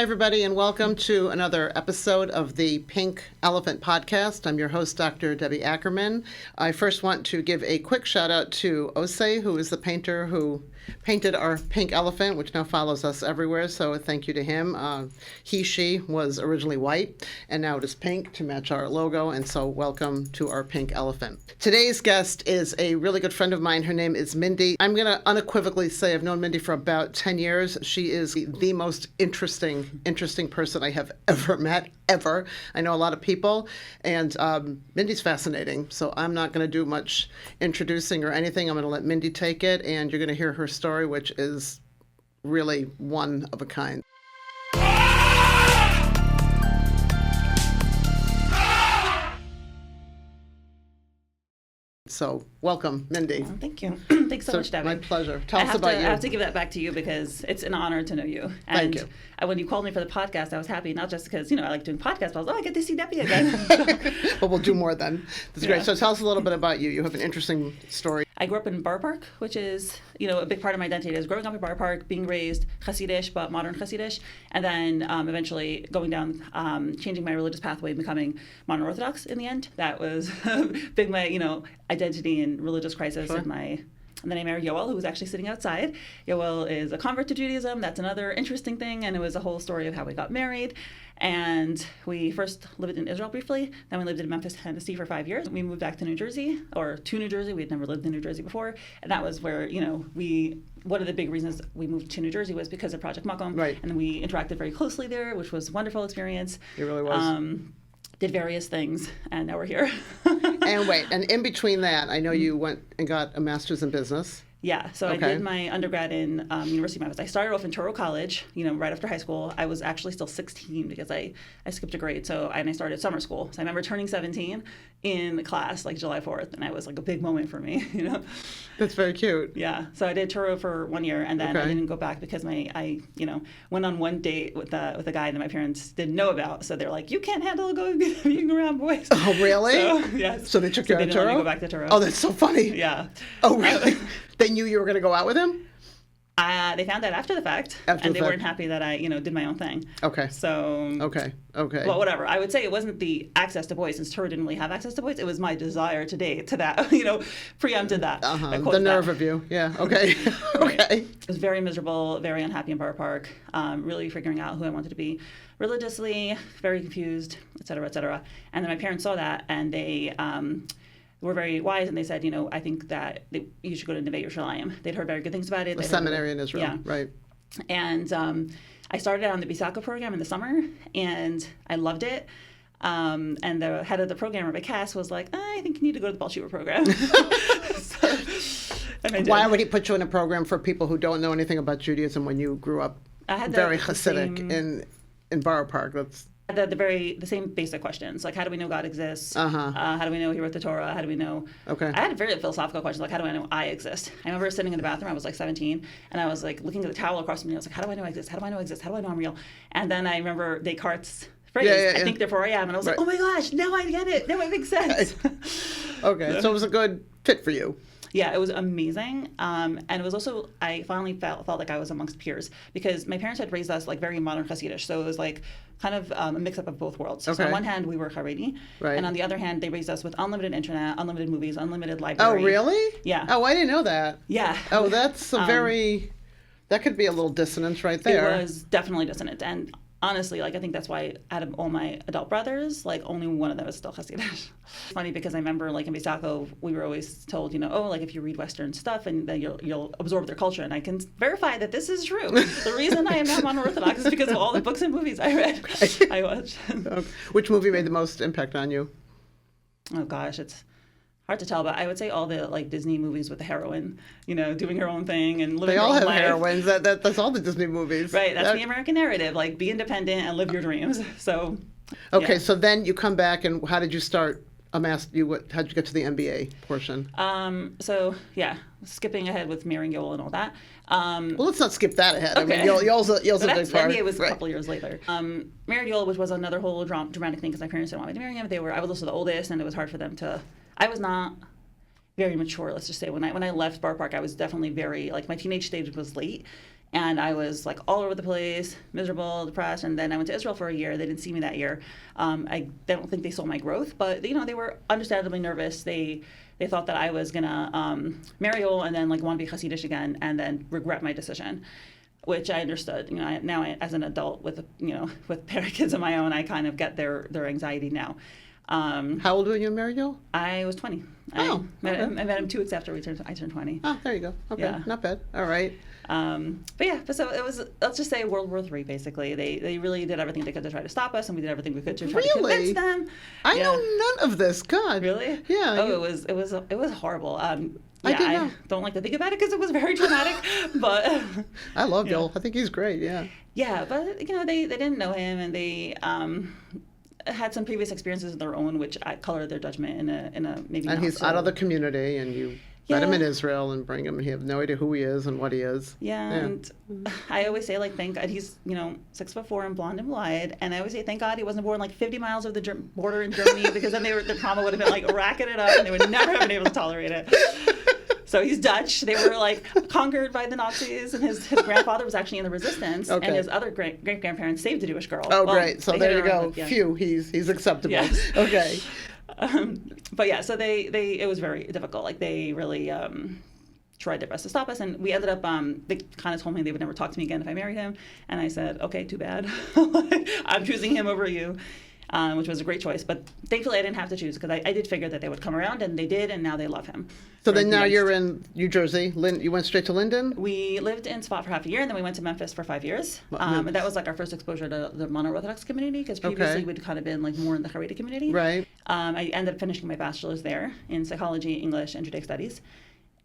Hi, everybody, and welcome to another episode of the Pink Elephant Podcast. I'm your host, Dr. Debbie Akerman. I first want to give a quick shout out to Osei, who is the painter who painted our pink elephant, which now follows us everywhere, so thank you to him. She was originally white, and now it is pink to match our logo, and so welcome to our pink elephant. Today's guest is a really good friend of mine. Her name is Mindy. I'm going to unequivocally say I've known Mindy for about 10 years. She is the most interesting person I have ever met, ever. I know a lot of people, and Mindy's fascinating, so I'm not going to do much introducing or anything. I'm going to let Mindy take it, and you're going to hear her story, which is really one of a kind. So, welcome, Mindy. Oh, thank you. Thanks so much, Debbie. My pleasure. Tell us about you. I have to give that back to you because it's an honor to know you. Thank you. When you called me for the podcast, I was happy, not just because, I like doing podcasts, but I get to see Debbie again. Well, we'll do more then. That's great. So tell us a little bit about you. You have an interesting story. I grew up in Borough Park, which is, a big part of my identity is growing up in Borough Park, being raised Hasidish, but modern Hasidish, and then eventually going down, changing my religious pathway and becoming modern Orthodox in the end. That was big, my, identity and religious crisis. Sure. And then I married Yoel, who was actually sitting outside. Yoel is a convert to Judaism. That's another interesting thing, and it was a whole story of how we got married. And we first lived in Israel briefly. Then we lived in Memphis, Tennessee for 5 years. We moved back to New Jersey. We had never lived in New Jersey before. And that was where, one of the big reasons we moved to New Jersey was because of Project Makom. Right. And we interacted very closely there, which was a wonderful experience. It really was. Did various things, and now we're here. And in between that, I know you went and got a master's in business. Yeah, so okay. I did my undergrad in University of Memphis. I started off in Touro College, right after high school. I was actually still 16 because I skipped a grade, and I started summer school. So I remember turning 17 in class, July 4th, and it was a big moment for me, That's very cute. Yeah, so I did Touro for 1 year, and then I didn't go back because I went on one date with a guy that my parents didn't know about. So they're like, you can't handle being around boys. Oh, really? So, yes. So they took you out of Touro? They didn't let me go back to Touro. Oh, that's so funny. Yeah. Oh, really? They knew you were going to go out with him? They found out after the fact, and they weren't happy that I, did my own thing. Okay. So. Okay. Well, whatever. I would say it wasn't the access to boys, since Touro didn't really have access to boys. It was my desire to date to that, preempted that. The nerve of you. Yeah. Okay. Okay. I was very miserable, very unhappy in Borough Park, really figuring out who I wanted to be religiously, very confused, et cetera, et cetera. And then my parents saw that, and they were very wise, and they said, I think that you should go to Neve Yerushalayim. They'd heard very good things about it. A seminary in Israel, yeah. Right. And I started on the Bisaka program in the summer, and I loved it. And the head of the program, Rabbi Cass, was like, I think you need to go to the Baal Shiva program. Why would he put you in a program for people who don't know anything about Judaism when you grew up very Hasidic in Borough Park? That's the same basic questions, how do we know God exists? How do we know He wrote the Torah? How do we know? Okay. I had very philosophical questions, how do I know I exist? I remember sitting in the bathroom. I was 17, and I was looking at the towel across from me. I was like, how do I know I exist? How do I know I exist? How do I know I'm real? And then I remember Descartes' phrase, I think therefore I am, and I was like, oh my gosh, now I get it. Now it makes sense. Okay, so it was a good fit for you. Yeah, it was amazing. And it was also, I finally felt like I was amongst peers, because my parents had raised us very modern Hasidish. So it was kind of a mix-up of both worlds. Okay. So on one hand, we were Haredi. Right. And on the other hand, they raised us with unlimited internet, unlimited movies, unlimited library. Oh, really? Yeah. Oh, I didn't know that. Yeah. Oh, that's that could be a little dissonance right there. It was definitely dissonant. And honestly, I think that's why out of all my adult brothers, only one of them is still Hasidish. It's funny because I remember, in Bisako, we were always told, if you read Western stuff, and then you'll absorb their culture. And I can verify that this is true. The reason I am not mono-Orthodox is because of all the books and movies I read, I watched. Okay. Which movie made the most impact on you? Oh, gosh, it's hard to tell, but I would say all the Disney movies with the heroine, doing her own thing and living her own life. They all have heroines. That's all the Disney movies. Right. That's the American narrative. Be independent and live your dreams. So. Okay. Yeah. So then you come back, and how did you start? How'd you get to the MBA portion? So yeah, skipping ahead with marrying Yoel and all that. Well, let's not skip that ahead. Okay. I mean, Yoel's a big part. The MBA was a couple years later. Married Yoel, which was another whole dramatic thing, because my parents didn't want me to marry him. I was also the oldest, and it was hard for them to. I was not very mature, let's just say. When I left Borough Park, I was definitely very, my teenage stage was late. And I was like all over the place, miserable, depressed. And then I went to Israel for a year. They didn't see me that year. I don't think they saw my growth, but they were understandably nervous. They thought that I was gonna marry Yol and then like want to be Hasidish again and then regret my decision, which I understood. Now as an adult with with kids of my own, I kind of get their anxiety now. How old were you, Mariel? I was 20. Oh, I met him 2 weeks after I turned 20. Oh, there you go. Okay, Yeah. Not bad. All right. But so it was, let's just say World War III, basically. They really did everything they could to try to stop us, and we did everything we could to try to convince them. I know none of this. God. Really? Yeah. Oh, it was horrible. I didn't know. Don't like to think about it because it was very traumatic, but... I love Bill. I think he's great, yeah. Yeah, but, they didn't know him, and they... had some previous experiences of their own, which colored their judgment in a maybe. And not he's so... out of the community, and you met him in Israel and bring him, and you have no idea who he is and what he is. Yeah, and I always say, like, thank God he's 6'4" and blonde and blonde, and I always say thank God he wasn't born like 50 miles of the border in Germany because then the trauma would have been like racking it up, and they would never have been able to tolerate it. So he's Dutch. They were like conquered by the Nazis, and his grandfather was actually in the resistance, and his other great grandparents saved a Jewish girl. Oh, great! So there you go. Phew, he's acceptable. Yes. Okay. But yeah, so it was very difficult. Like they really tried their best to stop us, and we ended up. They kind of told me they would never talk to me again if I married him, and I said, okay, too bad. I'm choosing him over you. Which was a great choice. But thankfully, I didn't have to choose because I did figure that they would come around, and they did, and now they love him. So then now you're in New Jersey. You went straight to Linden? We lived in Spot for half a year, and then we went to Memphis for 5 years. And that was like our first exposure to the mono-Orthodox community because previously we'd kind of been like more in the Haredi community. Right. I ended up finishing my bachelor's there in psychology, English, and Judaic studies.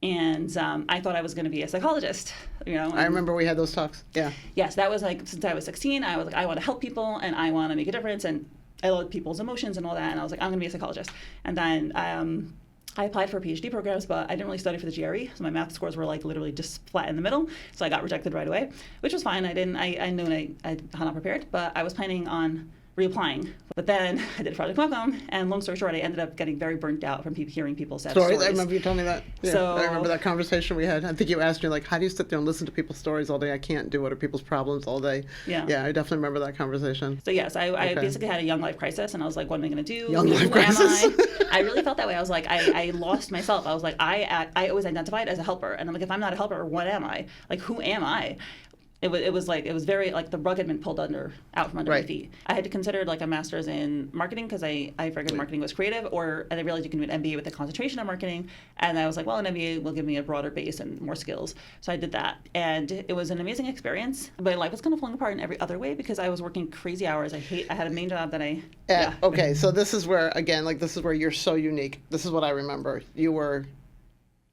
And I thought I was going to be a psychologist, I remember we had those talks. Yeah. Yes, that was like since I was 16. I was like, I want to help people, and I want to make a difference, and I love people's emotions and all that, and I was like, I'm going to be a psychologist. And then I applied for PhD programs, but I didn't really study for the GRE, so my math scores were like literally just flat in the middle, so I got rejected right away, which was fine. I knew I had not prepared, but I was planning on reapplying. But then I did Project Welcome, and long story short, I ended up getting very burnt out from hearing people's sad stories. I remember you telling me that. Yeah, so, I remember that conversation we had. I think you asked me, like, how do you sit there and listen to people's stories all day? I can't do other people's problems all day. Yeah. Yeah, I definitely remember that conversation. So yes, I basically had a young life crisis, and I was like, what am I going to do? Young life Who crisis. am I? I really felt that way. I was like, I lost myself. I was like, I always identified as a helper, and I'm like, if I'm not a helper, what am I? Like, who am I? It was very like the rug had been pulled out from under my feet. I had to consider like a master's in marketing because I figured marketing was creative, and I realized you can do an MBA with a concentration on marketing, and I was like, well, an MBA will give me a broader base and more skills. So I did that, and it was an amazing experience. But my life was kind of falling apart in every other way because I was working crazy hours. I had a main job that Okay, so this is where this is where you're so unique. This is what I remember. You were,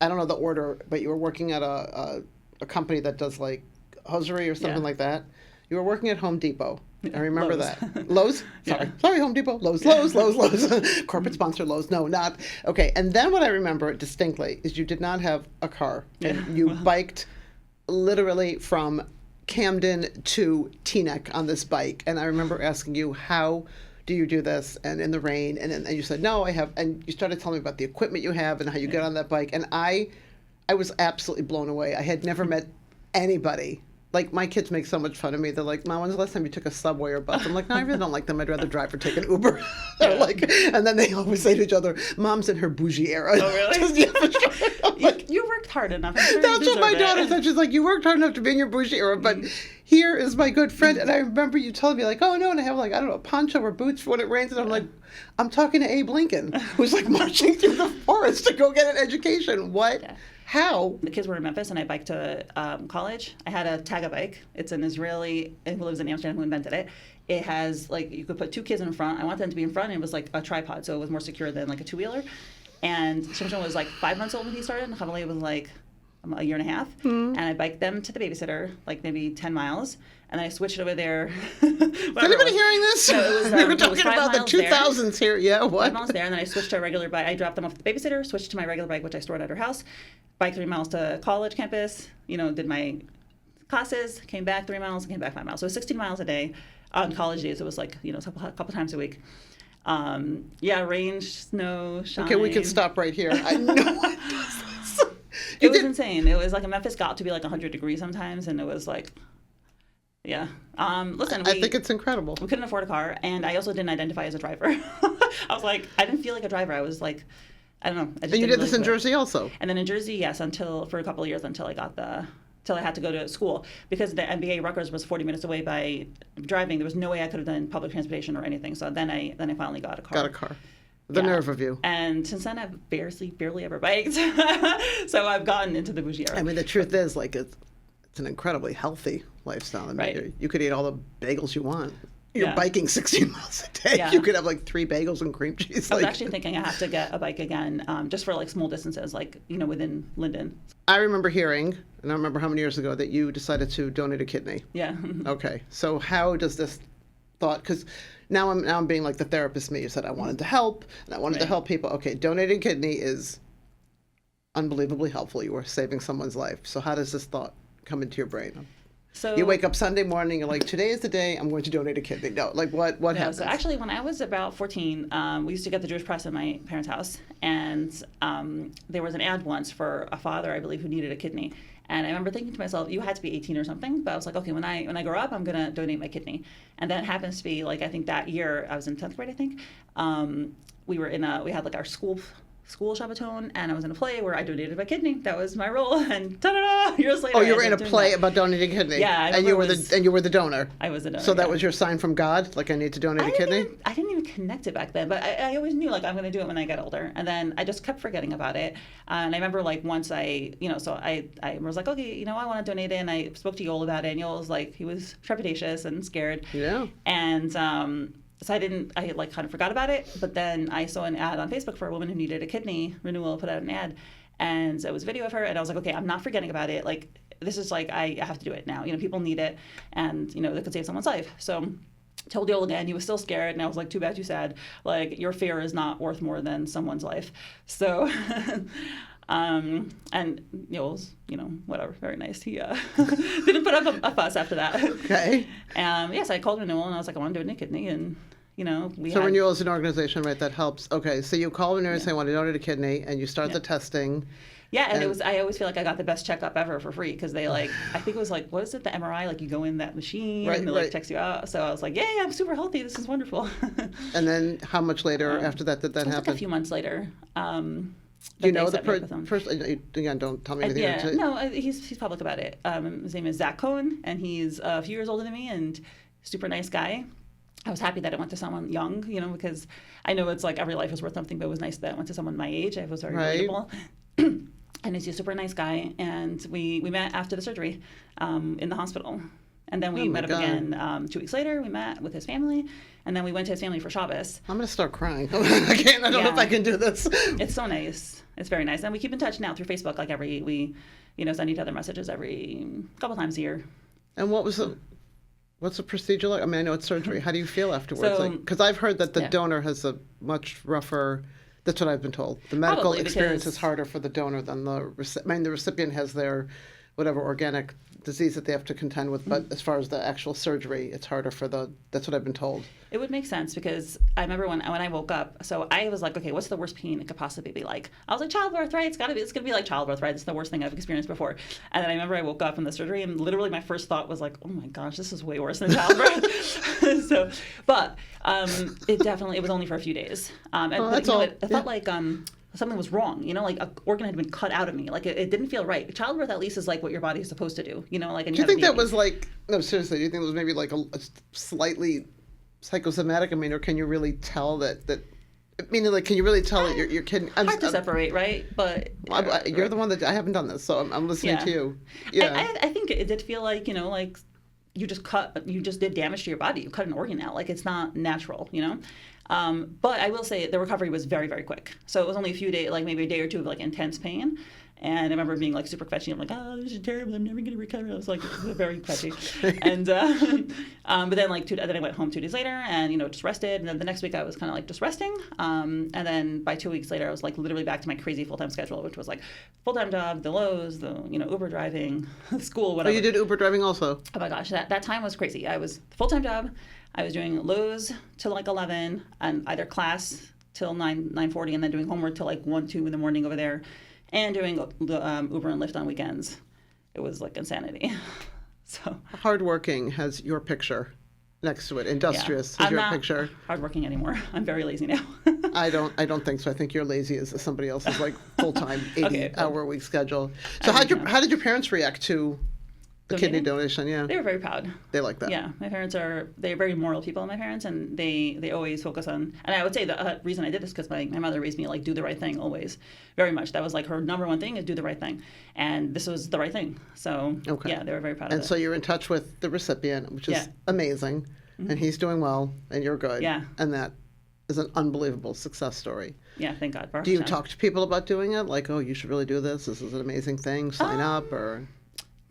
I don't know the order, but you were working at a company that does like hosiery or something like that. You were working at Home Depot. I remember Lowe's. that. Lowe's? Sorry, Home Depot. Lowe's. Corporate sponsor Lowe's. No, not. Okay, and then what I remember distinctly is you did not have a car. And you biked literally from Camden to Teaneck on this bike. And I remember asking you, how do you do this? And in the rain. And you said, no, I have. And you started telling me about the equipment you have and how you get on that bike. And I was absolutely blown away. I had never met anybody. Like, my kids make so much fun of me. They're like, Mom, when's the last time you took a subway or bus? I'm like, no, I really don't like them. I'd rather drive or take an Uber. And then they always say to each other, Mom's in her bougie era. Oh, really? You worked hard enough. I'm sure that's what my daughter said. She's like, you worked hard enough to be in your bougie era, but here is my good friend. And I remember you telling me, like, oh, no, and I have, like, I don't know, a poncho or boots for when it rains. And I'm like, I'm talking to Abe Lincoln, who's, like, marching through the forest to go get an education. What? Yeah. How? The kids were in Memphis, and I biked to college. I had a Taga bike. It's an Israeli who lives in Amsterdam who invented it. It has, like, you could put 2 kids in front. I wanted them to be in front, and it was like a tripod, so it was more secure than like a 2-wheeler. And Shimshon was like 5 months old when he started, and Chavali was like a year and a half. And I biked them to the babysitter, like maybe 10 miles. And then I switched over there. Is anybody hearing this? No, it was, we were talking about the 2000s here. Yeah, what? 5 miles there, and then I switched to a regular bike. I dropped them off at the babysitter, switched to my regular bike, which I stored at her house. Biked 3 miles to college campus, did my classes, came back 3 miles, and came back 5 miles. So it was 16 miles a day. On college days, it was like, a couple times a week. Rain, snow, shine. Okay, we can stop right here. I know. It was insane. It was like, Memphis got to be like 100 degrees sometimes, and it was like, yeah. Listen, I think it's incredible. We couldn't afford a car, and I also didn't identify as a driver. I was like, I didn't feel like a driver. I was like, I don't know. I just And you did really this in Jersey also? And then in Jersey, yes, for a couple of years until I had to go to school, because the MBA Rutgers was 40 minutes away by driving. There was no way I could have done public transportation or anything. So then I finally got a car. Got a car. The nerve of you. And since then, I've barely ever biked. So I've gotten into the bougie era. I mean, the truth is, like, it's an incredibly healthy lifestyle. I mean, Right. you could eat all the bagels you want. You're Yeah. biking 16 miles a day. Yeah. You could have like 3 bagels and cream cheese. I was actually thinking I have to get a bike again, just for like small distances, like, within Linden. I remember hearing, and I don't remember how many years ago, that you decided to donate a kidney. Yeah. Okay, so how does this thought? Because now I'm being like the therapist me. You said I wanted to help, and I wanted to Right. help people. Okay, donating kidney is unbelievably helpful. You are saving someone's life. So how does this thought come into your brain? So You wake up Sunday morning, you're like, today is the day I'm going to donate a kidney. No, like what Yeah, happens? so actually, when I was about 14, we used to get the Jewish press in my parents' house, and there was an ad once for a father, I believe, who needed a kidney. And I remember thinking to myself, you had to be 18 or something, but I was like, okay, when I grow up, I'm gonna donate my kidney. And then it happens to be like, I think that year I was in 10th grade, I think. We had like our school Shabbaton, and I was in a play where I donated my kidney. That was my role, and ta-da-da, years later. Oh, you I were in a ended up doing play that. about donating a kidney. Yeah, I and you were remember you were the donor. I was the donor. So that yeah. was your sign from God, like I need to donate a kidney. I didn't even connect it back then, but I always knew like I'm going to do it when I get older, and then I just kept forgetting about it. And I remember like once I was like, okay, I want to donate it, and I spoke to Yoel about it, and Yoel was like, he was trepidatious and scared. Yeah. And so I like kind of forgot about it, but then I saw an ad on Facebook for a woman who needed a kidney renewal, put out an ad, and it was a video of her, and I was like, okay, I'm not forgetting about it. Like, this is like, I have to do it now. People need it, and that could save someone's life. So told Yoel again, he was still scared, and I was like, too bad, too sad. Like, your fear is not worth more than someone's life. So, and Yoel's, whatever, very nice. He didn't put up a fuss after that. Okay. Yes, I called renewal, and I was like, I want to donate a kidney, and So Renewal is an organization, right, that helps. Okay, so you call Renewal and say, I want to donate a kidney, and you start the testing. Yeah, and I always feel like I got the best checkup ever for free, because they I think it was like, what is it, the MRI? Like, you go in that machine, and they text you out. So I was like, yay, I'm super healthy. This is wonderful. And then how much later after that did that happen? Like a few months later. Do you know the first? Again, don't tell me anything. Yeah, no, he's public about it. His name is Zach Cohen, and he's a few years older than me, and super nice guy. I was happy that it went to someone young, because I know it's like every life is worth something, but it was nice that it went to someone my age. I was very relatable. And he's a super nice guy, and we met after the surgery in the hospital. And then we met up again 2 weeks later. We met with his family, and then we went to his family for Shabbos. I'm going to start crying. I don't know if I can do this. It's so nice. It's very nice. And we keep in touch now through Facebook. Like we send each other messages every couple times a year. And what's the procedure like? I mean, I know it's surgery. How do you feel afterwards? So, Because I've heard that the donor has a much rougher. That's what I've been told. The medical experience is harder for the donor than the recipient. I mean, the recipient has their whatever organic disease that they have to contend with, but as far as the actual surgery, it's harder for that's what I've been told. It would make sense, because I remember when I woke up, so I was like, okay, what's the worst pain it could possibly be like? I was like, childbirth, right? It's gonna be like childbirth, right? It's the worst thing I've experienced before. And then I remember I woke up from the surgery, and literally my first thought was like, oh my gosh, this is way worse than childbirth. But it was only for a few days. It felt like something was wrong, like an organ had been cut out of me. Like it didn't feel right. Childbirth at least is like what your body is supposed to do, like. And do you think that was like, no, seriously, do you think it was maybe like a slightly psychosomatic? I mean, or can you really tell that meaning, like, can you really tell that your kidney? Hard to separate, right? But you're the one that I haven't done this, so I'm listening to you. Yeah, I think it did feel like like you just did damage to your body. You cut an organ out. Like, it's not natural, But I will say the recovery was very, very quick. So it was only a few days, like maybe a day or two of like intense pain. And I remember being like super quetchy. I'm like, oh, this is terrible. I'm never going to recover. I was like very quetchy. And but then then I went home 2 days later and just rested. And then the next week I was kind of like just resting. And then by 2 weeks later I was like literally back to my crazy full-time schedule, which was like full-time job, the Lowe's, the Uber driving, school, whatever. Oh, you did Uber driving also? Oh my gosh, that time was crazy. I was full-time job. I was doing Lowe's till like 11 and either class till 9:40 and then doing homework till like 1, 2 in the morning over there. and doing Uber and Lyft on weekends. It was like insanity. So Hardworking has your picture next to it. Industrious has I'm your not picture. hardworking anymore. I'm very lazy now. I don't think so. I think you're lazy as somebody else's like full-time 80-hour week schedule. So how did your parents react to the kidney donation? Yeah. They were very proud. They like that. Yeah. My parents they're very moral people, my parents, and they always focus on, and I would say the reason I did this because my mother raised me like do the right thing always, very much. That was like her number one thing is do the right thing. And this was the right thing. So yeah, they were very proud of it. And so you're in touch with the recipient, which is amazing. Mm-hmm. And he's doing well and you're good. Yeah. And that is an unbelievable success story. Yeah, thank God. Do you talk to people about doing it? Like, oh, you should really do this. This is an amazing thing. Sign up or...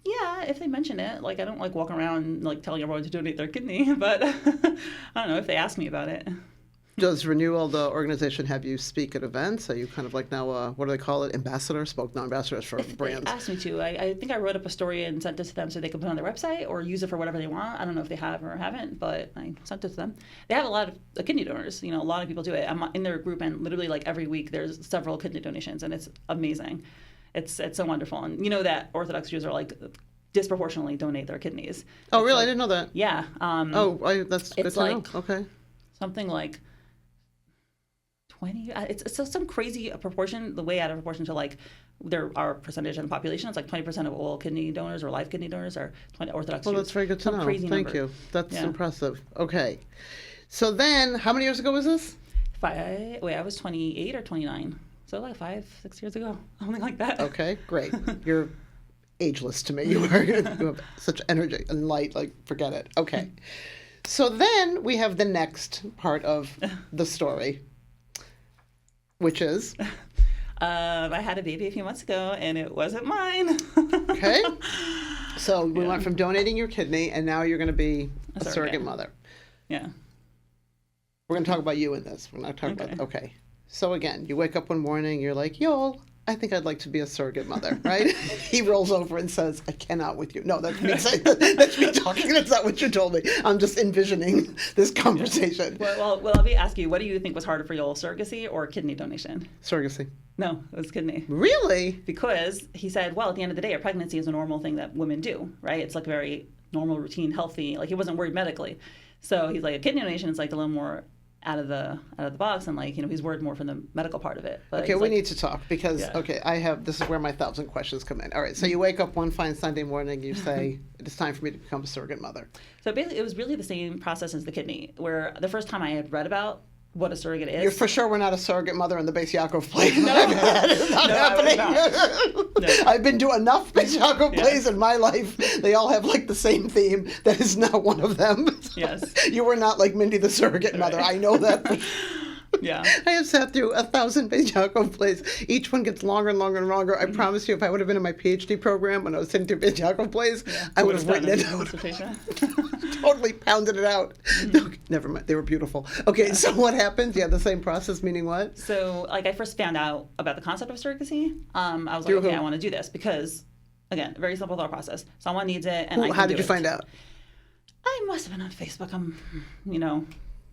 Yeah, if they mention it. Like, I don't like walk around like telling everyone to donate their kidney, but I don't know if they ask me about it. Does Renewal, the organization, have you speak at events? Are you kind of like now, what do they call it, ambassadors? Ambassadors for brands. They asked me to. I think I wrote up a story and sent it to them so they could put it on their website or use it for whatever they want. I don't know if they have or haven't, but I sent it to them. They have a lot of kidney donors. You know, a lot of people do it. I'm in their group, and literally like every week there's several kidney donations, and it's amazing. It's so wonderful. And you know that Orthodox Jews are like disproportionately donate their kidneys. Oh, really? I didn't know that. Yeah. That's good to know. Okay. Something like 20. It's some crazy proportion, the way out of proportion to like our percentage of the population. It's like 20% of all kidney donors or live kidney donors are Orthodox Jews. Well, that's very good to know. Thank you. That's impressive. Okay. So then, how many years ago was this? I was 28 or 29. So like 5-6 years ago, something like that. Okay, great. You're ageless to me. You have such energy and light, like forget it. Okay. So then we have the next part of the story, which is? I had a baby a few months ago and it wasn't mine. Okay. So we went from donating your kidney and now you're going to be a surrogate mother. Yeah. We're going to talk about you in this. We're not talking about, okay. So again, you wake up one morning, you're like, Yoel, I think I'd like to be a surrogate mother, right? He rolls over and says, I cannot with you. No, that's me saying, that's me talking. That's not what you told me. I'm just envisioning this conversation. Well, let me ask you, what do you think was harder for Yoel, surrogacy or kidney donation? Surrogacy. No, it was kidney. Really? Because he said, well, at the end of the day, a pregnancy is a normal thing that women do, right? It's like very normal, routine, healthy. Like he wasn't worried medically. So he's like, a kidney donation is like a little more out of the box, and like, you know, he's worried more from the medical part of it. But okay, we need to talk because this is where my 1,000 questions come in. All right, so you wake up one fine Sunday morning, you say, it is time for me to become a surrogate mother. So basically, it was really the same process as the kidney, where the first time I had read about what a surrogate is. You're for sure we're not a surrogate mother in the Beis Yaakov plays. No, that is not happening. No. I've been to enough Beis Yaakov plays in my life. They all have like the same theme. That is not one of them. Yes. You were not like Mindy the surrogate mother. I know that. Yeah. I have sat through 1,000 Beis Yaakov plays. Each one gets longer and longer and longer. I promise you, if I would have been in my PhD program when I was sitting through Beis Yaakov plays, I would have written it. Totally pounded it out. Okay, never mind. They were beautiful. Okay, so what happens? Yeah, the same process, meaning what? So, like, I first found out about the concept of surrogacy. I was like, okay, I want to do this because, again, very simple thought process. Someone needs it, and I can do it. How did you find out? I must have been on Facebook.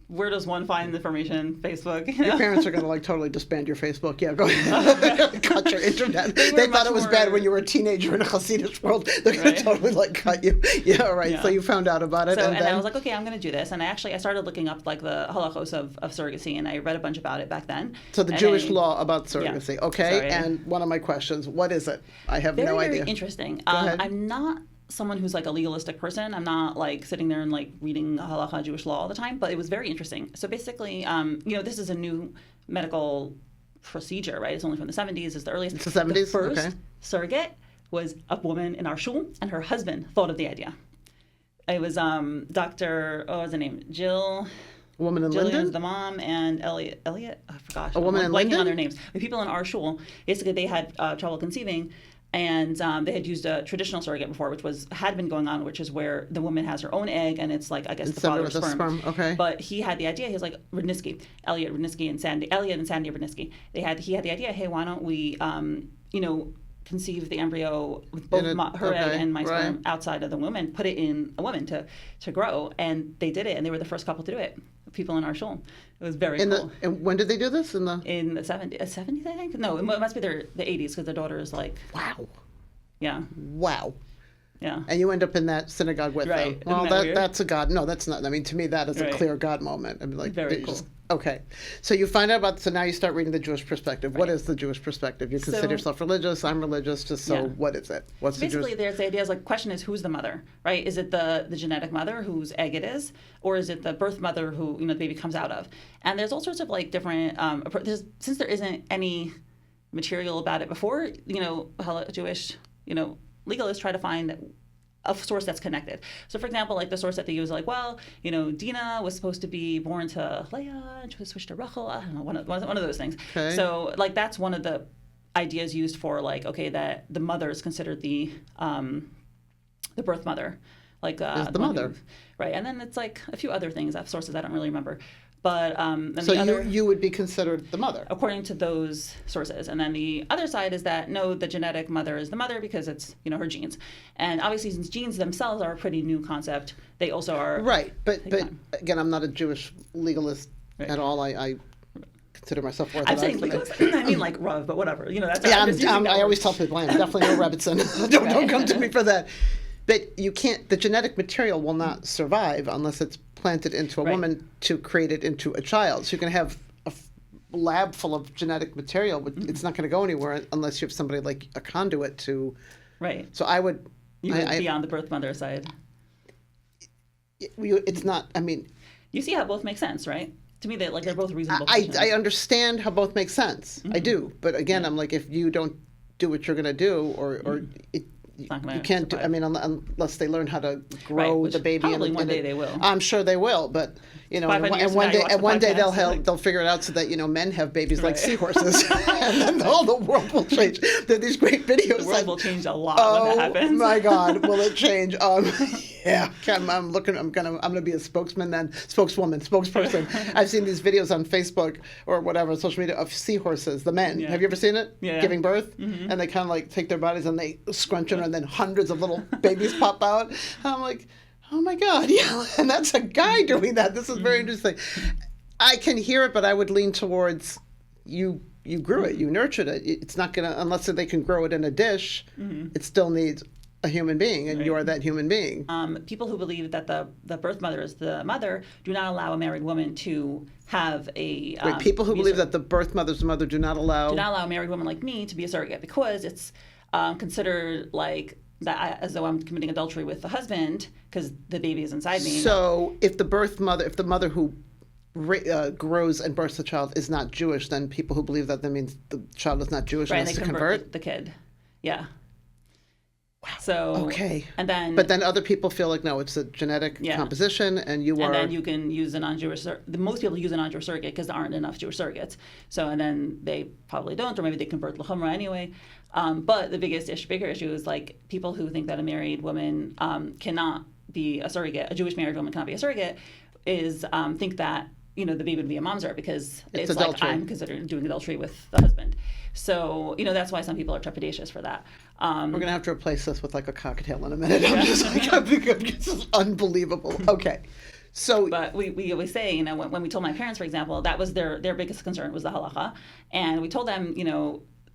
Where does one find information? Facebook. Your parents are going to like totally disband your Facebook. Yeah, go ahead. Cut your internet. They thought it was bad when you were a teenager in a Hasidic world. They're going to totally like cut you. Yeah, right. Yeah. So you found out about it. So, and then I was like, okay, I'm going to do this. And I started looking up like the halachos of surrogacy, and I read a bunch about it back then. So the Jewish law about surrogacy. Yeah. Okay. Sorry. And one of my questions, what is it? I have no idea. Very interesting. I'm not someone who's like a legalistic person. I'm not like sitting there and like reading halacha Jewish law all the time, but it was very interesting. So basically, this is a new medical procedure, right? It's only from the 70s. It's the earliest. It's the 70s? The first surrogate was a woman in our shul, and her husband thought of the idea. It was Dr. What was the name? Jill. A woman in Jillian's Linden? the mom, and Elliot. I forgot. A woman in Linden? Linden? On their names. The people in our shul, basically, they had trouble conceiving. And they had used a traditional surrogate before, which had been going on, which is where the woman has her own egg, and it's like, I guess, the father's sperm. Okay. But he had the idea. He was like Elliot and Sandy Rudnitsky. He had the idea. Hey, why don't we, conceive the embryo with both her egg and my sperm outside of the womb and put it in a woman to grow. And they did it, and they were the first couple to do it. People in our shul. It was very cool. And when did they do this? In the 70s, I think. No, it must be the 80s because the daughter is like. Wow. Yeah. Wow. Yeah. And you end up in that synagogue with them. Well, that's a God. No, that's not. I mean, to me, that is a clear God moment. I mean, like, very cool. Okay. So you find out so now you start reading the Jewish perspective. What is the Jewish perspective? You consider yourself religious. I'm religious. What is it? What's the basically, there's the idea is like, question is, who's the mother, right? Is it the genetic mother whose egg it is, or is it the birth mother who, the baby comes out of? And there's all sorts of like different, since there isn't any material about it before, Jewish, legalists try to find a source that's connected. So, for example, like the source that they use, like, Dinah was supposed to be born to Leah and she was switched to Rachel. I don't know, one of those things. Okay. So, like, that's one of the ideas used for, like, okay, that the mother is considered the birth mother, like the mother, right? And then it's like a few other things, sources I don't really remember. But so you would be considered the mother according to those sources, and then the other side is that no, the genetic mother is the mother because it's her genes, and obviously since genes themselves are a pretty new concept, they also are right. But again, I'm not a Jewish legalist at all. I consider myself Orthodox. I'm saying legalist. I mean like Rav, but whatever. That's I always tell people I am definitely no Rebbitzin. Don't come to me for that. But you can't. The genetic material will not survive unless it's planted into a woman to create it into a child. So you can have a lab full of genetic material, but it's not going to go anywhere unless you have somebody like a conduit to. Right. So I would. You would be on the birth mother side. It's not. I mean. You see how both make sense, right? To me, they're both reasonable. I understand how both make sense. I do, but again, I'm like, if you don't do what you're going to do, or it. You can't do. I mean, unless they learn how to grow the baby. Probably one day they will. I'm sure they will, but and one day they'll figure it out so that men have babies like seahorses, and then all the world will change. There are these great videos. The world will change a lot when that happens. Oh my God, will it change? Yeah, I'm gonna be a spokesman then, spokesperson. I've seen these videos on Facebook or whatever, social media of seahorses, the men. Yeah. Have you ever seen it? Yeah. Giving birth, and they kind of like take their bodies and they scrunch it, and then hundreds of little babies pop out. And I'm like, oh my God, and that's a guy doing that. This is very interesting. I can hear it, but I would lean towards you grew it, you nurtured it. It's not gonna, unless they can grow it in a dish, it still needs a human being, and you are that human being. People who believe that the birth mother is the mother do not allow a married woman to have a. People who believe that the birth mother is the mother do not allow a married woman like me to be a surrogate because it's considered like that as though I'm committing adultery with the husband because the baby is inside me. So if the mother who grows and births the child is not Jewish, then people who believe that means the child is not Jewish and has to convert the kid. Yeah. Wow. So okay, but then other people feel like no, it's a genetic composition, and then you can use a non-Jewish. Most people use a non-Jewish surrogate because there aren't enough Jewish surrogates. So and then they probably don't, or maybe they convert l'chumra anyway. But the bigger issue is like people who think that a married woman cannot be a surrogate. A Jewish married woman cannot be a surrogate. Think that the baby would be a mamzer because it's like I'm considered doing adultery with the husband. So that's why some people are trepidatious for that. We're gonna have to replace this with like a cocktail in a minute. I'm just like, this is unbelievable. Okay, so but we always say, when we told my parents, for example, that was their biggest concern was the halacha, and we told them,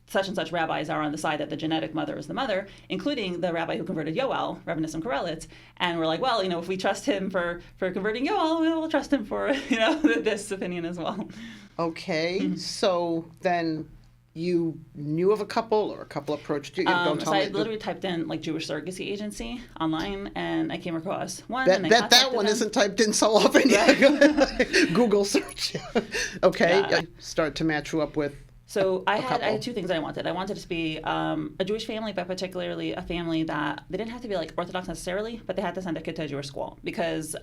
such and such rabbis are on the side that the genetic mother is the mother, including the rabbi who converted Yoel, Rabbi Nissim Karelitz. And we're like, well, if we trust him for converting Yoel, we'll trust him for, this opinion as well. Okay, so then you knew of a couple or a couple approached you? Don't tell so I me. literally typed in like Jewish surrogacy agency online and I came across one. Bet that one isn't typed in so often. Google search. Okay, start to match you up with. So I had two things I wanted. I wanted it to be a Jewish family, but particularly a family that they didn't have to be like Orthodox necessarily, but they had to send a kid to a Jewish school because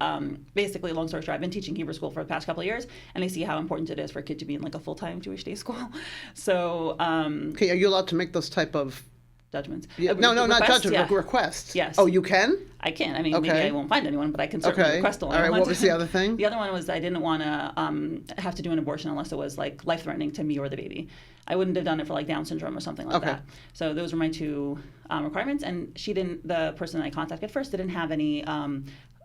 basically, long story short, I've been teaching Hebrew school for the past couple of years, and I see how important it is for a kid to be in like a full-time Jewish day school. So okay, are you allowed to make those type of judgments. Yeah. No, not Requests, judgment. yeah. Requests. Yes. Oh, you can? I can. I mean, Okay. maybe I won't find anyone, but I can certainly request the one. All I right. want. What was the other thing? The other one was I didn't want to have to do an abortion unless it was like life-threatening to me or the baby. I wouldn't have done it for like Down syndrome or something like that. So those were my two requirements. And the person I contacted first didn't have any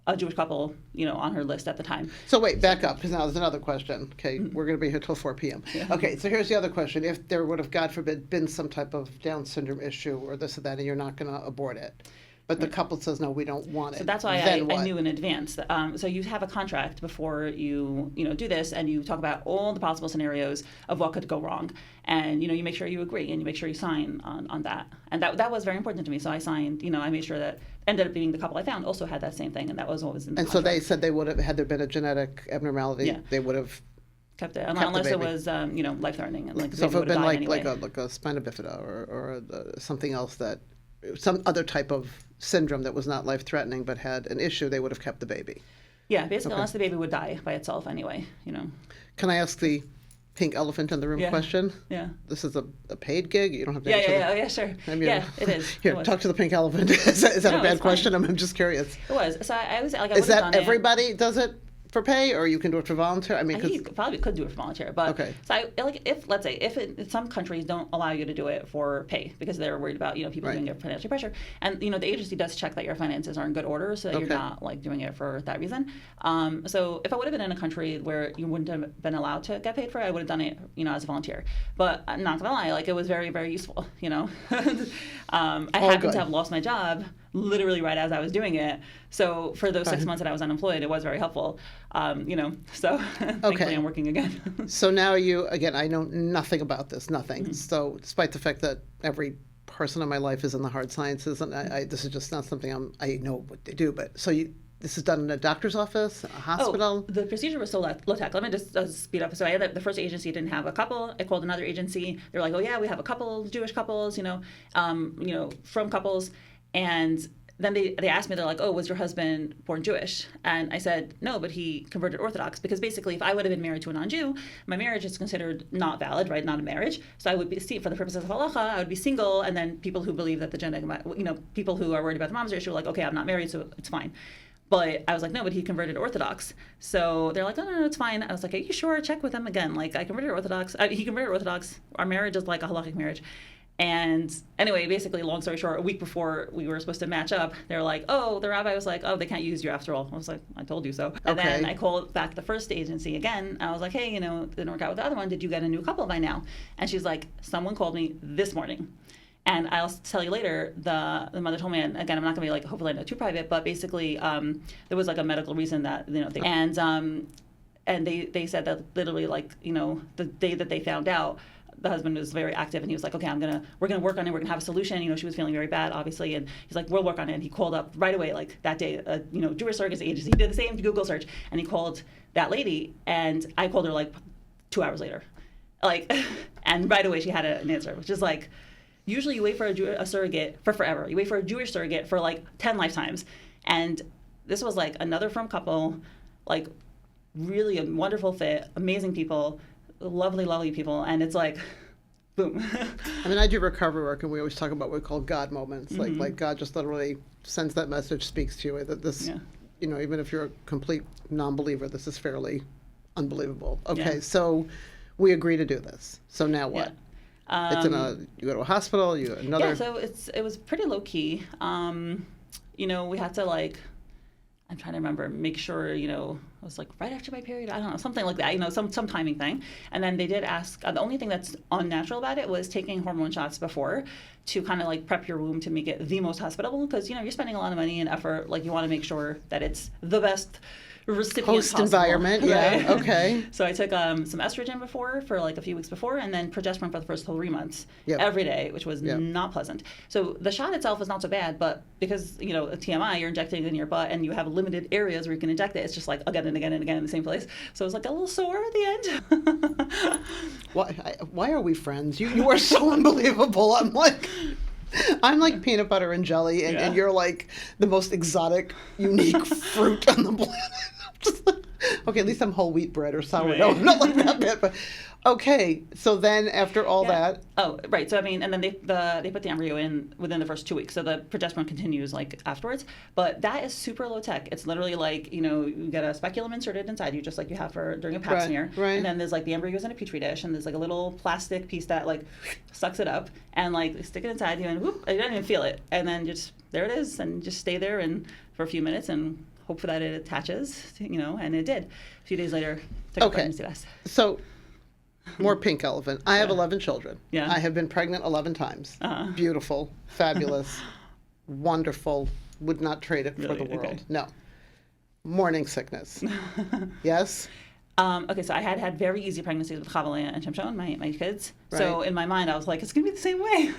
a Jewish couple, on her list at the time. So wait, back up, because now there's another question. Okay, we're going to be here till 4 p.m. Yeah. Okay, so here's the other question. If there would have, God forbid, been some type of Down syndrome issue or this or that, and you're not going to abort it, but the couple says, no, we don't want it. So that's why then I knew in advance. So you have a contract before you do this, and you talk about all the possible scenarios of what could go wrong, and you make sure you agree and you make sure you sign on that. And that was very important to me. So I signed. I made sure that ended up being the couple I found also had that same thing, and that was what was in the contract. So they said they would have, had there been a genetic abnormality, they would have kept it unless it was life-threatening. So if it had been anyway. like a spina bifida or something else some other type of syndrome that was not life-threatening but had an issue, they would have kept the baby. Yeah, basically, unless the baby would die by itself anyway, Can I ask the pink elephant in the room question? Yeah. This is a paid gig? You don't have to answer Yeah, sure. It is. Here, talk to the pink elephant. Is that a bad question? I'm just curious. It was. So I was like, is that everybody does it for pay, or you can do it for volunteer? I mean, you probably could do it for volunteer, but okay. So let's say if some countries don't allow you to do it for pay because they're worried about people doing it for financial pressure, and the agency does check that your finances are in good order, so that you're not doing it for that reason. So if I would have been in a country where you wouldn't have been allowed to get paid for it, I would have done it as a volunteer. But I'm not gonna lie, it was very, very useful. I happened to have lost my job literally right as I was doing it. So for those 6 months that I was unemployed, it was very helpful. So thankfully I'm working again. So now I know nothing about this, nothing. Mm-hmm. So despite the fact that every person in my life is in the hard sciences, and this is just not something I know what they do, but so this is done in a doctor's office, a hospital? Oh, the procedure was so low-tech. Let me just speed up. So the first agency didn't have a couple. I called another agency. They were like, oh, yeah, we have a couple, Jewish couples, from couples. And then they asked me, they're like, oh, was your husband born Jewish? And I said, no, but he converted Orthodox. Because basically, if I would have been married to a non-Jew, my marriage is considered not valid, right? Not a marriage. So I would be, for the purposes of halacha, I would be single. And then people who believe that the genetic, people who are worried about the mom's issue are like, okay, I'm not married, so it's fine. But I was like, no, but he converted Orthodox. So they're like, no, it's fine. I was like, are you sure? Check with him again. I converted Orthodox. He converted Orthodox. Our marriage is like a halakhic marriage. And anyway, basically, long story short, a week before we were supposed to match up, they're like, oh, the rabbi was like, oh, they can't use you after all. I was like, I told you so. And then I called back the first agency again. I was like, hey, didn't work out with the other one. Did you get a new couple by now? And she's like, someone called me this morning. And I'll tell you later, the mother told me, and again, I'm not going to be hopefully not too private, but basically there was a medical reason that, and they said that literally the day that they found out, the husband was very active, and he was like, okay, we're going to work on it. We're going to have a solution. She was feeling very bad, obviously. And he's like, we'll work on it. And he called up right away, that day, Jewish surrogacy agency. He did the same Google search, and he called that lady, and I called her 2 hours later. And right away she had an answer, which is usually you wait for a surrogate for forever. You wait for a Jewish surrogate for 10 lifetimes. And this was another frum couple, really a wonderful fit, amazing people, lovely, lovely people. And it's boom. I mean, I do recovery work, and we always talk about what we call God moments. Mm-hmm. Like God just literally sends that message, speaks to you. That this, even if you're a complete non-believer, this is fairly unbelievable. Okay, so we agree to do this. So now what? It's you go to a hospital, another... Yeah, so it was pretty low-key. We had to, I'm trying to remember, make sure, it was right after my period, I don't know, something like that, some timing thing. And then they did ask, the only thing that's unnatural about it was taking hormone shots before to kind of prep your womb to make it the most hospitable, because, you're spending a lot of money and effort, you want to make sure that it's the best recipient host possible, environment, right? Yeah, okay. So I took some estrogen before for a few weeks before, and then progesterone for the first 3 months every day, which was not pleasant. So the shot itself was not so bad, but because a TMI, you're injecting it in your butt, and you have limited areas where you can inject it. It's just again and again and again in the same place. So it was a little sore at the end. Why are we friends? You are so unbelievable. I'm like peanut butter and jelly, and you're the most exotic, unique fruit on the planet. Okay, at least I'm whole wheat bread or sourdough. Right. Not like that bit, but okay. So then after all that, Oh, right. So I mean, and then they put the embryo in within the first 2 weeks. So the progesterone continues like afterwards. But that is super low tech. It's literally like, you get a speculum inserted inside you, just like you have during a pap smear. Right. And then there's like the embryo goes in a petri dish, and there's like a little plastic piece that like sucks it up, and like they stick it inside you, and whoop, you don't even feel it, and then just there it is, and just stay there and for a few minutes and hope that it attaches, and it did. A few days later, took a pregnancy test. So more pink elephant. I have 11 children. Yeah. I have been pregnant 11 times. Beautiful, fabulous, wonderful. Would not trade it for Really? the world. Okay. No. Morning sickness. Yes? Okay, so I had very easy pregnancies with Chavalea and Shimshon, my kids. Right. So in my mind, I was like, it's going to be the same way.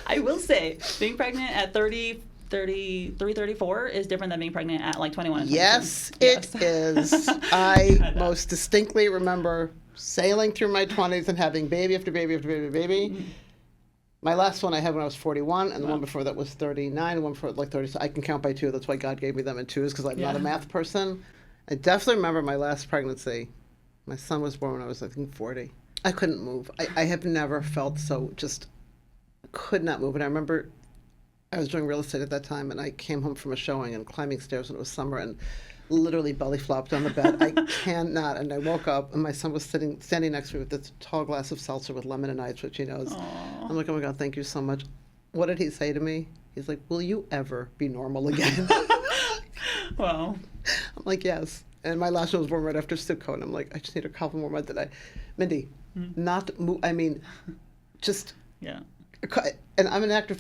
I will say, being pregnant at 33, 34 is different than being pregnant at like 21. Yes, it is. I most distinctly remember sailing through my 20s and having baby after baby after baby after baby. Mm-hmm. My last one I had when I was 41, and the one before that was 39, the one before like 30. So I can count by two. That's why God gave me them in twos, because I'm not a math person. I definitely remember my last pregnancy. My son was born when I was, I think, 40. I couldn't move. I have never felt so just could not move. And I remember I was doing real estate at that time, and I came home from a showing and climbing stairs when it was summer and literally belly flopped on the bed. I cannot. And I woke up, and my son was standing next to me with this tall glass of seltzer with lemon and ice, which he knows. Aww. I'm like, oh my God, thank you so much. What did he say to me? He's like, will you ever be normal again? Wow. I'm like, yes. And my last one was born right after Sukkot, and I'm like, I just need a couple more months. Mindy, not move. I mean, just. Yeah. And I'm an actor.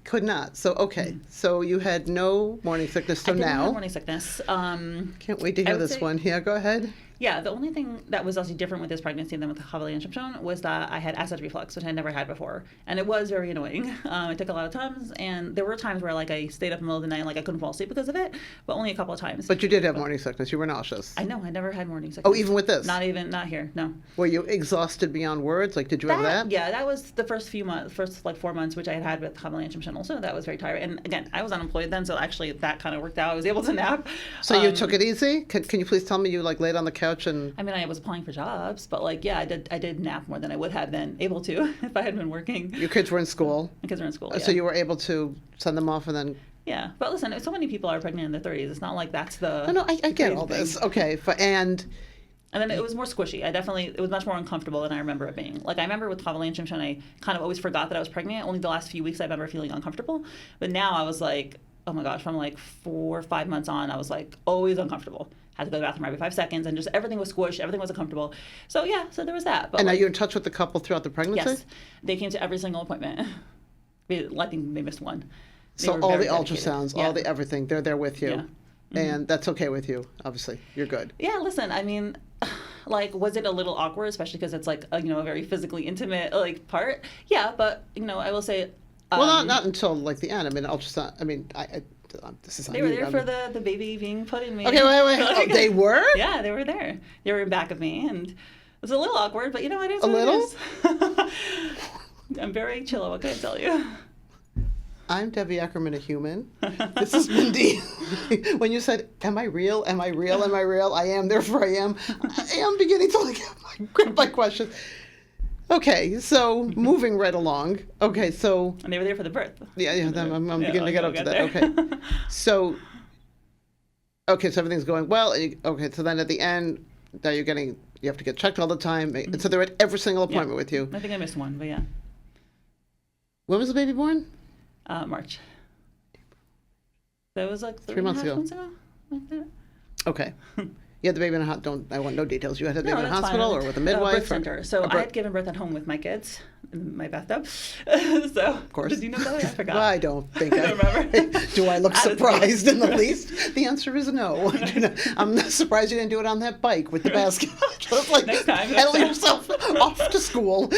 Could not. So okay. So you had no morning sickness. So I didn't now. have morning sickness. Can't wait to hear this one. Yeah, go ahead. Yeah, the only thing that was also different with this pregnancy than with Chavalea and Shimshon was that I had acid reflux, which I never had before, and it was very annoying. It took a lot of times, and there were times where like I stayed up in the middle of the night and like I couldn't fall asleep because of it, but only a couple of times. But you did have morning sickness. You were nauseous. I know. I never had morning sickness. Oh, even with this? Not here. No. Were you exhausted beyond words? Like, did you have that? Yeah, that was the first few months, first like 4 months, which I had with Chavalea and Shimshon also. That was very tiring. And again, I was unemployed then, so actually that kind of worked out. I was able to nap. So you took it easy? Can you please tell me you like laid on the couch and? I mean, I was applying for jobs, but like, yeah, I did nap more than I would have been able to if I had been working. Your kids were in school? My kids were in school, yeah. So you were able to send them off and then? Yeah, but listen, so many people are pregnant in their 30s. It's not like that's the... No, I get all this. Okay, and then it was more squishy. It was much more uncomfortable than I remember it being. Like, I remember with Chavalea and Shimshon, I kind of always forgot that I was pregnant. Only the last few weeks I remember feeling uncomfortable. But now I was like, oh my gosh, from like 4 or 5 months on, I was like always uncomfortable. Had to go to the bathroom every 5 seconds, and just everything was squished, everything was uncomfortable. So yeah, so there was that. But and are you in touch with the couple throughout the pregnancy? Yes, they came to every single appointment. I think they missed one. So all the ultrasounds, all the everything, they're there with you. Yeah. Mm-hmm. And that's okay with you, obviously. You're good. Yeah, listen, I mean, like, was it a little awkward, especially because it's like, a very physically intimate, like, part? Yeah, but, I will say... well, not until, like, the end. I mean, ultrasound, this is they were there for the baby being put in me. Okay, wait. Oh, they were? Yeah, they were there. They were in back of me, and it was a little awkward, but it is a little? It is. I'm very chill, what can I tell you? I'm Debbie Akerman, a human. This is Mindy. When you said, am I real? Am I real? Am I real? I am, therefore I am. I am beginning to grab my questions. Okay, so moving right along. Okay, so... And they were there for the birth. Yeah, I'm beginning to get up to that. Okay. So everything's going well. Okay, so then at the end, now you have to get checked all the time. Mm-hmm. So they're at every single appointment with you. I think I missed one, but yeah. When was the baby born? March. That was like 3 months ago. Like that. Okay. You had the baby in I want no details. You had the baby in a hospital fine. or with a midwife? Birth center. So I had given birth at home with my kids in my bathtub. So, of course. Did you know that? I forgot. Well, I don't think I remember. Do I look surprised in the least? The answer is no. I'm not surprised you didn't do it on that bike with the basket. Just like next time. Pedal yourself off to school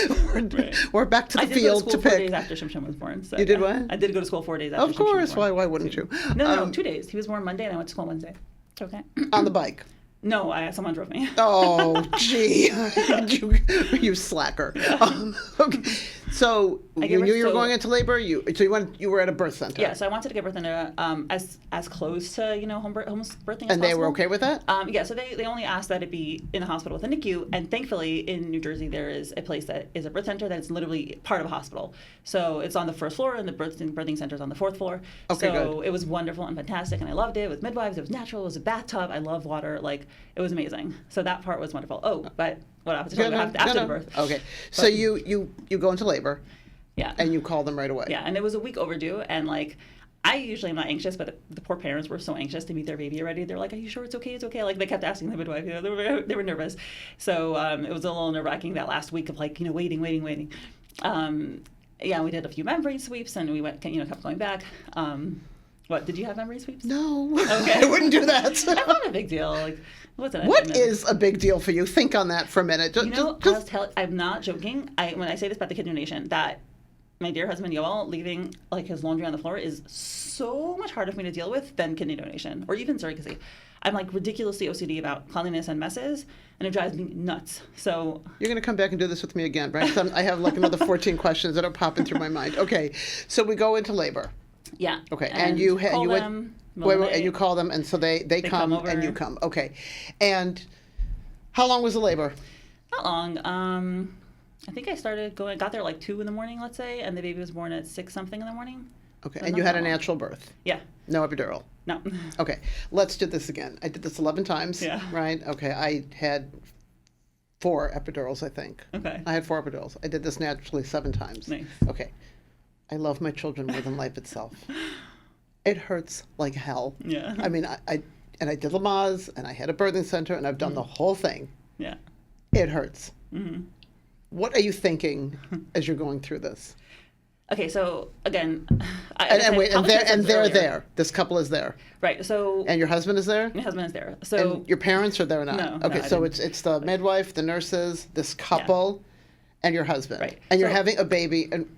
or back to the field to pick. I did go to school 4 days after Shimshon was born. So, you did what? I did go to school 4 days after Shimshon was born. Of course. Why wouldn't you? No, 2 days. He was born Monday and I went to school Wednesday. It's okay. On the bike? No, someone drove me. Oh, gee, you slacker. Okay, so you knew you were going into labor. You were at a birth center. Yeah, so I wanted to give birth in as close to home birthing as possible. And they were okay with that? Yeah, so they only asked that it be in a hospital with a NICU, and thankfully in New Jersey there is a place that is a birth center that is literally part of a hospital. So it's on the first floor, and the birthing center is on the fourth floor. Okay, so good. It was wonderful and fantastic, and I loved it. With midwives, it was natural. It was a bathtub. I love water. It was amazing. So that part was wonderful. Oh, but what I have to tell you after the birth. Okay, so you go into labor. Yeah. And you call them right away. Yeah, and it was a week overdue, and I usually am not anxious, but the poor parents were so anxious to meet their baby already. They're like, "Are you sure it's okay? It's okay." Like they kept asking the midwife. They were nervous. So it was a little nerve-wracking that last week of waiting. Yeah, we did a few membrane sweeps, and we went, kept going back. What, did you have membrane sweeps? No. Okay. I wouldn't do that. It's not a big deal. What is a big deal for you? Think on that for a minute. I'm not joking. When I say this about the kid donation, that my dear husband Yoel leaving his laundry on the floor is so much harder for me to deal with than kidney donation or even surrogacy. I'm ridiculously OCD about cleanliness and messes, and it drives me nuts. So you're going to come back and do this with me again, right? So I have another 14 questions that are popping through my mind. Okay, so we go into labor. Yeah. Okay, and you call them. And you call them, and so they come over. And you come. Okay, and how long was the labor? Not long. I think I got there 2 in the morning, let's say, and the baby was born at 6 something in the morning. Okay, and you had a natural birth? Yeah. No epidural? No. Okay, let's do this again. I did this 11 times. Yeah. Right? Okay, I had 4 epidurals, I think. Okay. I had 4 epidurals. I did this naturally 7 times. Nice. Okay. I love my children more than life itself. It hurts like hell. Yeah. I mean, I did Lamaze, and I had a birthing center, and I've done the whole thing. Yeah. It hurts. Mm-hmm. What are you thinking as you're going through this? Okay, so again, they're there. This couple is there. Right. So. And your husband is there? My husband is there. So. And your parents are there or not? No. Okay, so it's the midwife, the nurses, this couple, and your husband. Right. And you're having a baby, and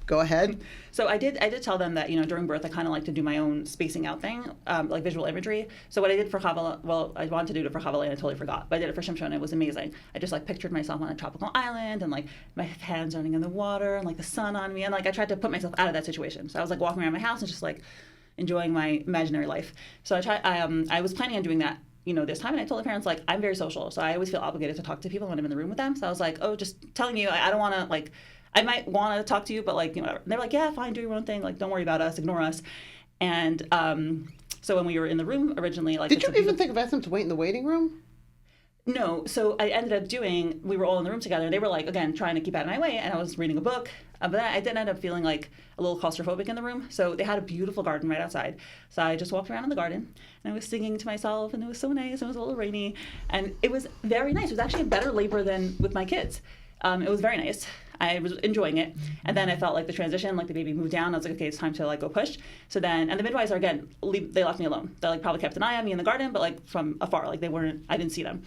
go ahead. So I did tell them that during birth I kind of like to do my own spacing out thing, like visual imagery. So what I did for Chava, I wanted to do it for Chava and I totally forgot, but I did it for Shimshon and it was amazing. I just pictured myself on a tropical island and my hands running in the water and the sun on me and I tried to put myself out of that situation. So I was walking around my house and just enjoying my imaginary life. So I was planning on doing that this time, and I told the parents I'm very social, so I always feel obligated to talk to people when I'm in the room with them. So I was just telling you, I don't want to I might want to talk to you, but whatever. And they're yeah, fine, do your own thing. Don't worry about us, ignore us. And so when we were in the room originally, did you even think of asking them to wait in the waiting room? No. So I ended up we were all in the room together, and they were again trying to keep out of my way, and I was reading a book. But then I did end up feeling a little claustrophobic in the room. So they had a beautiful garden right outside. So I just walked around in the garden, and I was singing to myself, and it was so nice. It was a little rainy, and it was very nice. It was actually a better labor than with my kids. It was very nice. I was enjoying it. And then I felt the transition, the baby moved down. I was okay, it's time to go push. So then, and the midwives are they left me alone. They probably kept an eye on me in the garden, but from afar, I didn't see them.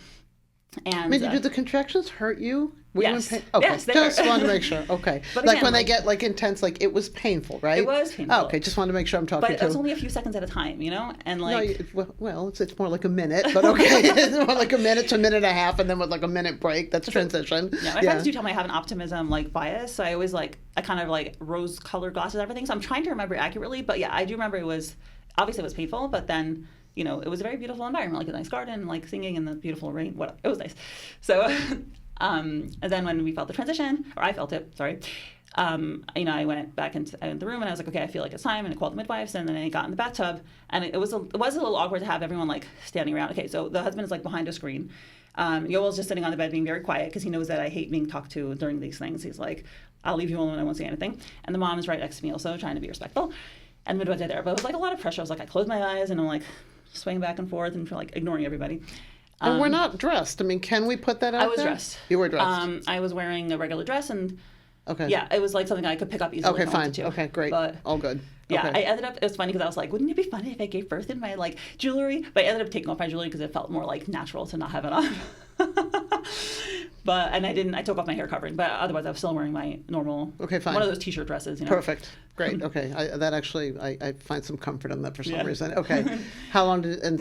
And did the contractions hurt you? Were yes. You in pain? Okay. Yes, they just hurt. wanted to make sure. Okay. But again, when they get intense, it was painful, right? It was painful. Oh, okay. Just wanted to make sure I'm talking but to. But it's only a few seconds at a time, and No, it's more like a minute, but okay. It's more like a minute to a minute and a half, and then with a minute break. That's transition. Yeah, my friends do tell me I have an optimism bias, so I always I kind of rose-colored glasses and everything. So I'm trying to remember accurately, but yeah, I do remember it was painful, but then. It was a very beautiful environment, a nice garden, singing in the beautiful rain. It was nice. So, and then when we felt the transition, or I felt it, sorry, I went back into the room and I was okay, I feel it's time, and I called the midwives, and then I got in the bathtub, and it was a little awkward to have everyone standing around. Okay, so the husband is behind a screen. Yoel's just sitting on the bed being very quiet because he knows that I hate being talked to during these things. He's I'll leave you alone, I won't say anything. And the mom is right next to me also, trying to be respectful. And the midwives are there, but it was a lot of pressure. I was I closed my eyes and I'm swaying back and forth and ignoring everybody. And we're not dressed. Can we put that out there? I was dressed. You were dressed. I was wearing a regular dress and okay. Yeah, it was something I could pick up easily. Okay, fine. Okay, great. But, all good. Yeah, okay. I ended up, it was funny because I was wouldn't it be funny if I gave birth in my jewelry? But I ended up taking off my jewelry because it felt more natural to not have it on. and I took off my hair covering, but otherwise I was still wearing my normal, Okay, fine. one of those t-shirt dresses, Perfect. Great. Okay. I find some comfort in that for some Yeah. reason. Okay.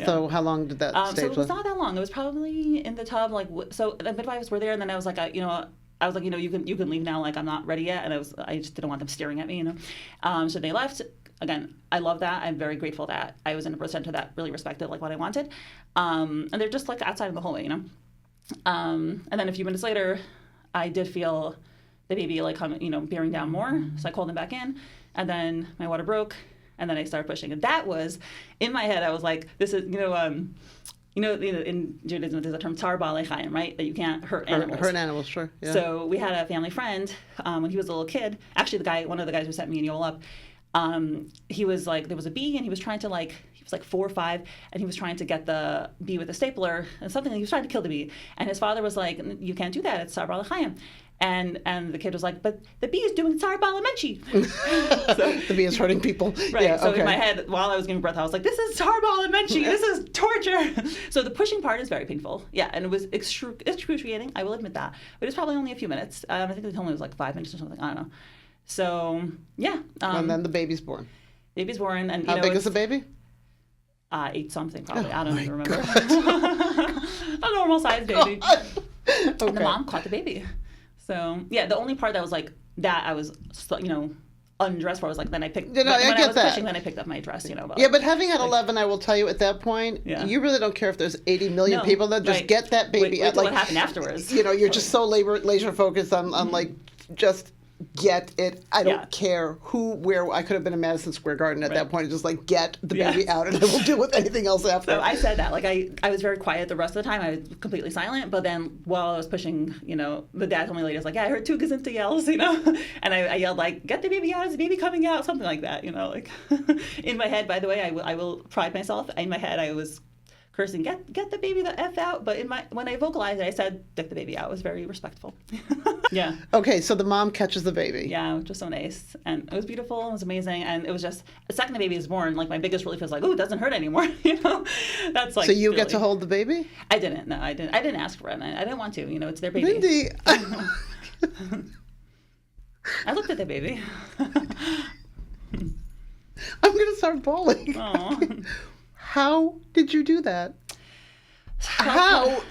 So how long did that So stage it was not that long. It was probably in the tub, like, so the midwives were there, and then I was like, you can leave now, like, I'm not ready yet, and I just didn't want them staring at me, So they left. Again, I love that. I'm very grateful that I was in a placenta that really respected, like, what I wanted. And they're just, like, outside in the hallway, And then a few minutes later, I did feel the baby, like, bearing down more. So I called him back in, and then my water broke, and then I started pushing. And that was, in my head, I was like, this is, in Judaism, there's a term tar ba'alei chayim, right? That you can't hurt animals. Hurt animals, sure. Yeah. So we had a family friend when he was a little kid. Actually, one of the guys who set me and Yoel up, he was like, there was a bee, and he was trying to, like, he was like 4 or 5, and he was trying to get the bee with a stapler and something. He was trying to kill the bee, and his father was like, "You can't do that. It's tar ba'alei chayim." And the kid was like, "But the bee is doing tar ba'alei menshi." The bee is hurting people. Right. Yeah, so okay. in my head, while I was giving birth, I was like, "This is tar ba'alei menshi. This is torture." So the pushing part is very painful. Yeah, and it was excruciating. I will admit that, but it's probably only a few minutes. I think they told me it was like 5 minutes or something. I don't know. So yeah. And then the baby's born. Baby's born, and how big is the baby? 8 something probably. I don't my even remember. A normal sized baby. Okay. And the mom caught the baby. So yeah, the only part that was like that I was undressed for was like then I picked. When I was pushing, then I picked up my dress. But, yeah, but having had 11, I will tell you at that point, you really don't care if there's 80 million people that just get that baby. Wait till what happened afterwards. You're just so laser focused on like just get it. I don't care who, where. I could have been in Madison Square Garden at that point. Just like get the baby out, and I will deal with anything else after. So I said that. Like I was very quiet the rest of the time. I was completely silent. But then while I was pushing, the dad told me later, like, "Yeah, I heard 2 gazinta yells, and I yelled like, "Get the baby out! Is the baby coming out?" Something like that, like in my head. By the way, I will pride myself. In my head, I was cursing, get the baby the F out. But when I vocalized it, I said, "Get the baby out." It was very respectful. Yeah. Okay, so the mom catches the baby. Yeah, which was so nice. And it was beautiful. It was amazing. And it was just, the second the baby is born, like my biggest relief was like, "Oh, it doesn't hurt anymore." That's like. So you get to hold the baby? I didn't. No, I didn't. I didn't ask for it. I didn't want to. It's their baby. Mindy. I looked at the baby. I'm going to start bawling. Aww. How did you do that? How?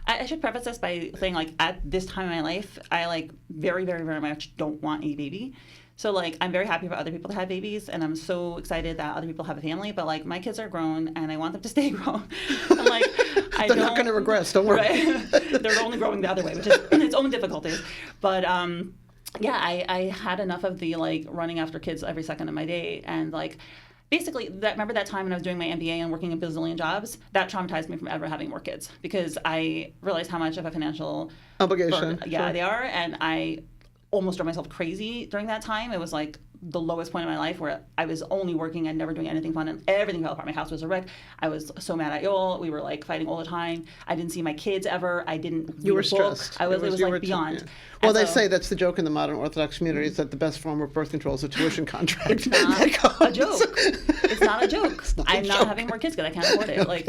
I should preface this by saying, like, at this time in my life, I, like, very, very, very much don't want a baby. So, like, I'm very happy for other people to have babies, and I'm so excited that other people have a family, but, like, my kids are grown, and I want them to stay grown. I'm like, They're not going to regress, don't worry. Right? They're only growing the other way, which is its own difficulties. But, yeah, I had enough of the, like, running after kids every second of my day, and, like, basically, remember that time when I was doing my MBA and working a bazillion jobs? That traumatized me from ever having more kids, because I realized how much of a financial obligation they are, and I almost drove myself crazy during that time. It was like the lowest point in my life where I was only working and never doing anything fun, and everything fell apart. My house was a wreck. I was so mad at Yoel. We were like fighting all the time. I didn't see my kids ever. I didn't. You were stressed. It was like beyond. Yeah. Well, they say that's the joke in the modern Orthodox community is that the best form of birth control is a tuition contract. It's not a joke. It's not a joke. I'm not having more kids because I can't afford it. Like,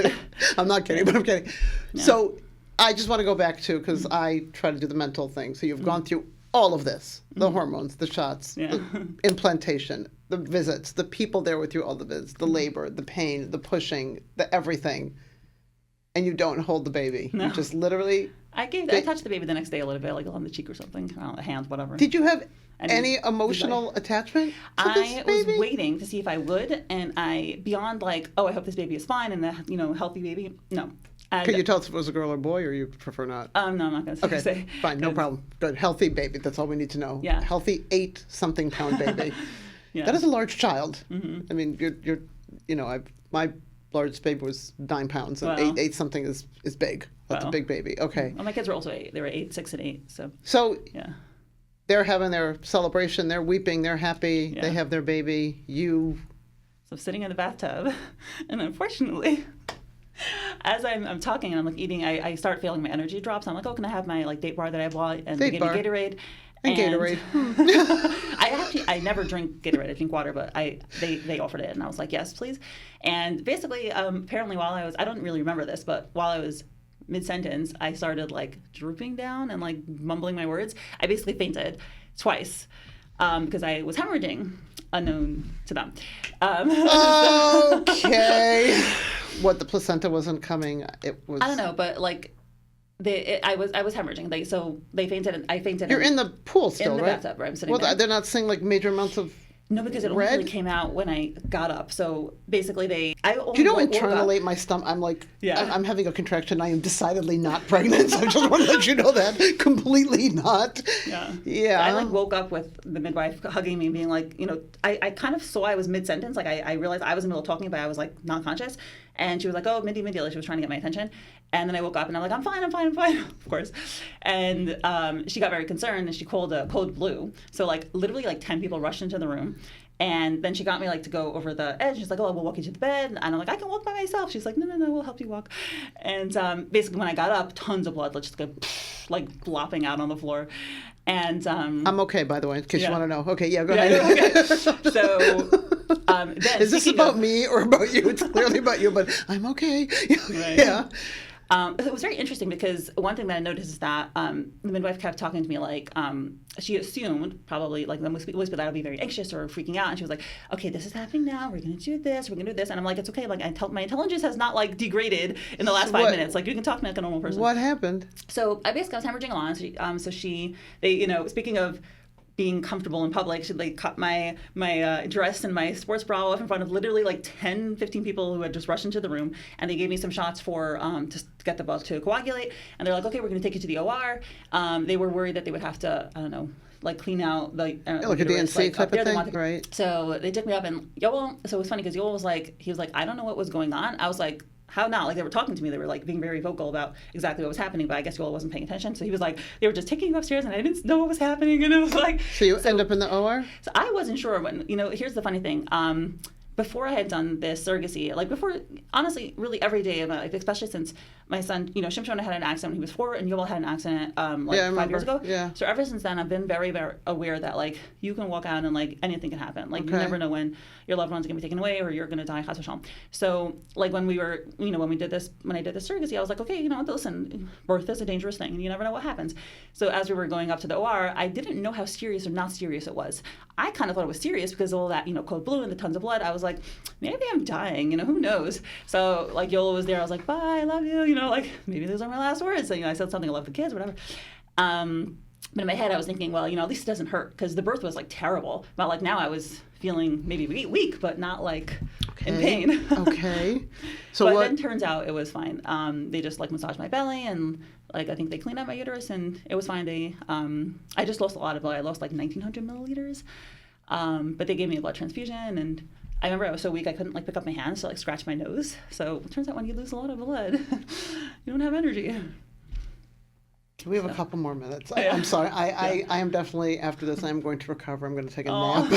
I'm not kidding, but I'm kidding. No. So I just want to go back to, because I try to do the mental thing. So you've gone through all of this, the hormones, the shots, the implantation, the visits, the people there with you, all the visits, the labor, the pain, the pushing, the everything, and you don't hold the baby. No. You just literally... I touched the baby the next day a little bit, like on the cheek or something, on the hand, whatever. Did you have any emotional attachment to this baby? I was waiting to see if I would, and beyond like, oh, I hope this baby is fine and healthy baby, no. Can you tell us if it was a girl or boy, or you prefer not? No, I'm not going to say. Okay, fine, no problem. Good, healthy baby. That's all we need to know. Yeah, healthy 8-something pound baby. Yeah. That is a large child. Mm-hmm. I mean, my largest baby was 9 pounds, and 8-something is big. That's a big baby. Okay. Well, my kids were also 8. They were 8, 6, and 8. So yeah, they're having their celebration. They're weeping. They're happy. Yeah. They have their baby. So I'm sitting in the bathtub, and unfortunately, as I'm talking and I'm like eating, I start feeling my energy drops. I'm like, oh, can I have my like date bar that I bought and give me Gatorade? And Gatorade. I never drink Gatorade. I drink water, but they offered it, and I was like, yes, please. And basically, apparently, while I don't really remember this, but while I was mid-sentence, I started like drooping down and like mumbling my words. I basically fainted twice because I was hemorrhaging, unknown to them. Okay. What, the placenta wasn't coming? It was. I don't know, but like I was hemorrhaging. Like, so they fainted, and I fainted. You're in the pool still, in the right? bathtub, right? I'm sitting Well, there. they're not seeing like major amounts of. No, because it only really came out when I got up. So basically, do you know, internally, my stomach, I'm like, Yeah. I'm having a contraction. I am decidedly not pregnant. So I just want to let you know that. Completely not. Yeah. Yeah. I like woke up with the midwife hugging me and being like, you know, I kind of saw I was mid-sentence. Like I realized I was in the middle of talking, but I was like not conscious. And she was like, oh, Mindy, like she was trying to get my attention. And then I woke up and I'm like, I'm fine, of course. And she got very concerned and she called code blue. So like literally like 10 people rushed into the room. And then she got me like to go over the edge. She's like, oh, we'll walk you to the bed. And I'm like, I can walk by myself. She's like, no, we'll help you walk. And basically when I got up, tons of blood, let's just go like flopping out on the floor. And I'm okay, by the way, in case you want to know. Okay, yeah, go yeah, ahead. okay. So then, is this about me or about you? It's clearly about you, but I'm okay. Right. Yeah. It was very interesting because one thing that I noticed is that the midwife kept talking to me like she assumed probably like most people that I would be very anxious or freaking out, and she was like, "Okay, this is happening now. We're gonna do this. We're gonna do this." And I'm like, "It's okay. Like my intelligence has not like degraded in the last 5 minutes. Like you can talk to me like a normal person." What happened? So I basically was hemorrhaging a lot. So they you know, speaking of being comfortable in public, she like cut my dress and my sports bra off in front of literally like 10, 15 people who had just rushed into the room, and they gave me some shots for to get the blood to coagulate, and they're like, okay, we're going to take you to the OR. They were worried that they would have to, I don't know, like clean out like like a DNC type of thing, right? So they took me up, and Yoel, so it was funny because Yoel was like, he was like, I don't know what was going on. I was like, how not? Like they were talking to me. They were like being very vocal about exactly what was happening, but I guess Yoel wasn't paying attention. So he was like, they were just taking you upstairs and I didn't know what was happening. And it was like. So you end up in the OR? So I wasn't sure when, you know, here's the funny thing. Before I had done this surrogacy, like before, honestly, really every day of my life, especially since my son, you know, Shimshon had an accident when he was 4 and Yoel had an accident 5 years ago. Yeah. So ever since then, I've been very, very aware that like you can walk out and like anything can happen. Like you never know when your loved one's gonna be taken away or you're gonna die. Chas v'shalom. So like when I did this surrogacy, I was like, okay, you know, listen, birth is a dangerous thing and you never know what happens. So as we were going up to the OR, I didn't know how serious or not serious it was. I kind of thought it was serious because of all that, you know, code blue and the tons of blood. I was like, maybe I'm dying, you know, who knows? So like Yola was there, I was like, bye, I love you, you know, like maybe those are my last words. So, you know, I said something, I love the kids, whatever. But in my head, I was thinking, well, you know, at least it doesn't hurt because the birth was like terrible. But like now I was feeling maybe weak, but not like in pain. Okay. So but then turns out it was fine. They just like massaged my belly and like I think they cleaned out my uterus and it was fine. I just lost a lot of blood. I lost like 1,900 milliliters. But they gave me a blood transfusion and I remember I was so weak I couldn't like pick up my hands to like scratch my nose. So it turns out when you lose a lot of blood, you don't have energy. We have a couple more minutes. I'm sorry. I am definitely, after this, I'm going to recover. I'm going to take a nap.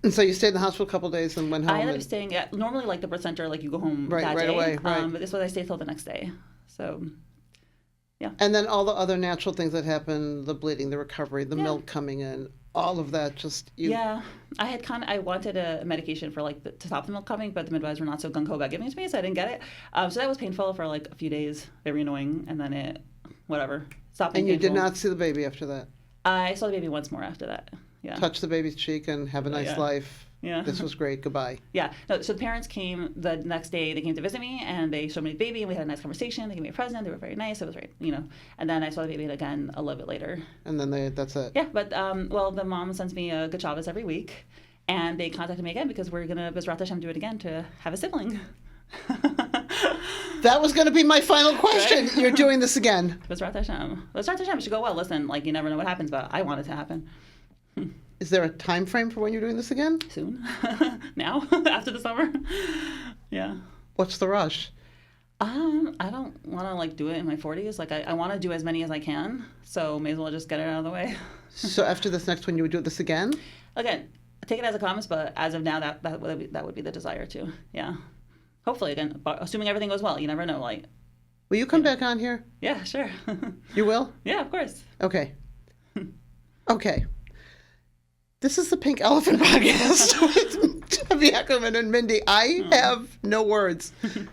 And so you stayed in the hospital a couple of days and went home? I ended up staying at, normally like the birth center, like you go home that right day. Away, right. But this was I stayed till the next day. So, yeah. And then all the other natural things that happen, the bleeding, the recovery, the milk coming in, all of that just Yeah, I wanted a medication for like to stop the milk coming, but the midwives were not so gung ho about giving it to me, so I didn't get it. So that was painful for like a few days, very annoying, and then it stopped. And you painful. did not see the baby after that? I saw the baby once more after that. Yeah. Touch the baby's cheek and have a nice life. Yeah. This was great. Goodbye. Yeah. No, so the parents came the next day. They came to visit me, and they showed me the baby, and we had a nice conversation. They gave me a present. They were very nice. It was very, you know. And then I saw the baby again a little bit later. And then that's it. Yeah, but the mom sends me a good Shabbos every week, and they contacted me again because we're gonna Bezrat Hashem do it again to have a sibling. That was going to be my final question. Right? You're doing this again. Bezrat Hashem. Bezrat Hashem. It should go well. Listen, like you never know what happens, but I want it to happen. Is there a time frame for when you're doing this again? Soon. Now, after the summer. Yeah. What's the rush? I don't want to like do it in my 40s. Like I want to do as many as I can, so may as well just get it out of the way. So after this next one, you would do this again? Again, take it as a promise, but as of now, that would be the desire too. Yeah. Hopefully, again, assuming everything goes well. You never know. Like. Will you come back on here? Yeah, sure. You will? Yeah, of course. Okay. Okay. This is the Pink Elephant Podcast with Debbie Akerman and Mindy. I have no words.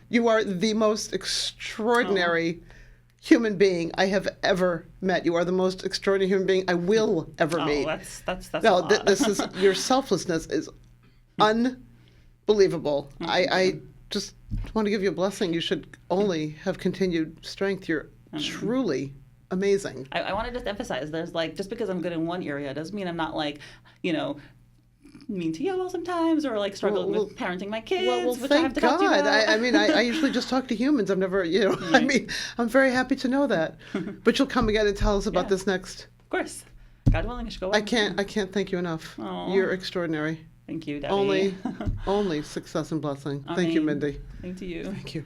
You are the most extraordinary human being I have ever met. You are the most extraordinary human being I will ever meet. That's No, a lot. this is your selflessness is unbelievable. I just want to give you a blessing. You should only have continued strength. You're truly amazing. I want to just emphasize, there's like, just because I'm good in one area doesn't mean I'm not like, mean to Yoel sometimes, or like struggling with parenting my kids, which I have thank to talk to you God. about. I mean, I usually just talk to humans. I've never, I mean, I'm very happy to know that. But you'll come again and tell us about this next. Of course. God willing, I should go on. I can't thank you enough. Aw. You're extraordinary. Thank you, Debbie. Only success and blessing. Thank you, Mindy. Thank you. Thank you.